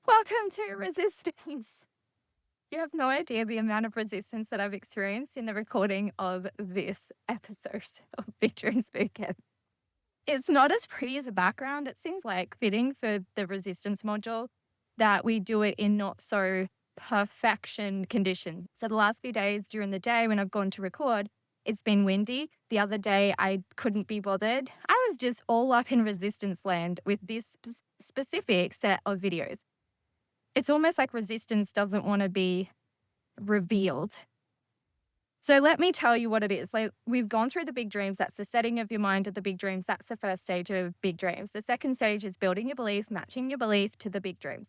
Welcome to Resistance. You have no idea the amount of resistance that I've experienced in the recording of this episode of Big Dreams Bootcamp. It's not as pretty as a background. It seems like fitting for the resistance module that we do it in not so perfection conditions. So the last few days during the day when I've gone to record, it's been windy. The other day I couldn't be bothered. I was just all up in resistance land with this specific set of videos. It's almost like resistance doesn't want to be revealed. So let me tell you what it is. Like, we've gone through the big dreams. That's the setting of your mind to the big dreams. That's the first stage of big dreams. The second stage is building your belief, matching your belief to the big dreams.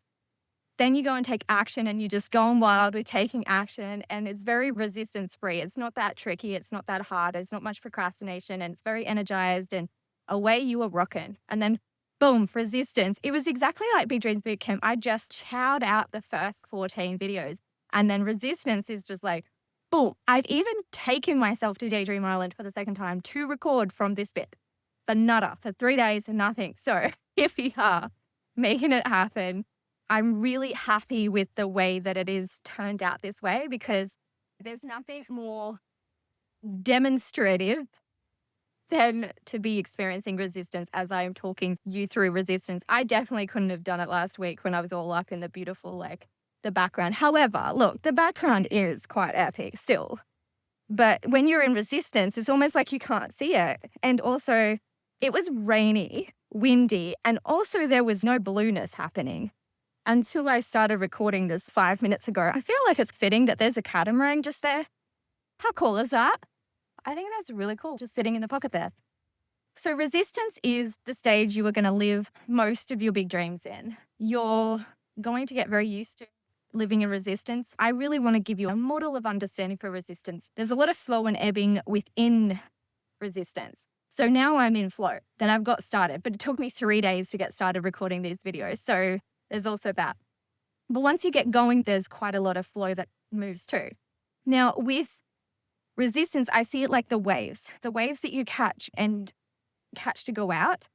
Then you go and take action and you're just going wild with taking action. And it's very resistance free. It's not that tricky. It's not that hard. There's not much procrastination and it's very energized and away you are rocking. And then boom, resistance. It was exactly like Big Dreams Bootcamp. I just chowed out the first 14 videos. And then resistance is just like, boom. I've even taken myself to Daydream Island for the second time to record from this bit. But nada, for 3 days and nothing. So here we are, making it happen. I'm really happy with the way that it is turned out this way because there's nothing more demonstrative than to be experiencing resistance as I am talking you through resistance. I definitely couldn't have done it last week when I was all up in the beautiful, the background. However, look, the background is quite epic still. But when you're in resistance, it's almost like you can't see it. And also, it was rainy, windy, and also there was no blueness happening until I started recording this 5 minutes ago. I feel like it's fitting that there's a catamaran just there. How cool is that? I think that's really cool, just sitting in the pocket there. So resistance is the stage you are going to live most of your big dreams in. You're going to get very used to living in resistance. I really want to give you a model of understanding for resistance. There's a lot of flow and ebbing within resistance. So now I'm in flow. Then I've got started, but it took me 3 days to get started recording these videos. So there's also that. But once you get going, there's quite a lot of flow that moves too. Now with resistance, I see it like the waves that you catch to go out,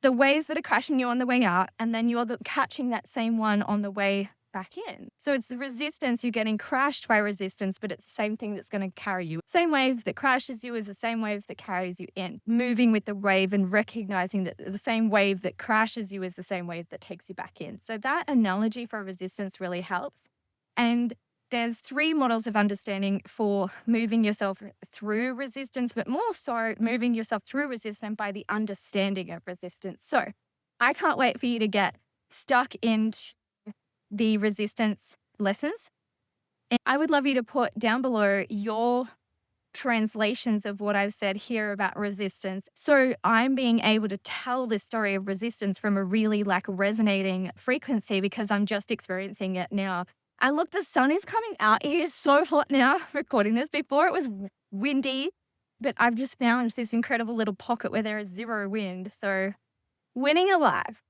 the waves that are crashing you on the way out, and then you're catching that same one on the way back in. So it's the resistance, you're getting crashed by resistance, but it's the same thing that's going to carry you. Same wave that crashes you is the same wave that carries you in. Moving with the wave and recognizing that the same wave that crashes you is the same wave that takes you back in. So that analogy for resistance really helps. And there's 3 models of understanding for moving yourself through resistance, but more so moving yourself through resistance by the understanding of resistance. So I can't wait for you to get stuck into the resistance lessons. And I would love you to put down below your translations of what I've said here about resistance. So I'm being able to tell this story of resistance from a really resonating frequency because I'm just experiencing it now. And look, the sun is coming out. It is so hot now recording this. Before it was windy, but I've just found this incredible little pocket where there is 0 wind. So winning alive.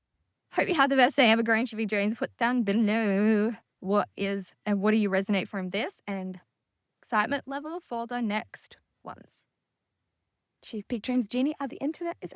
Hope you have the best day ever. Growing to big dreams. Put down below what do you resonate from this and excitement level for the next ones. Chief Big Dreams Genie of the internet is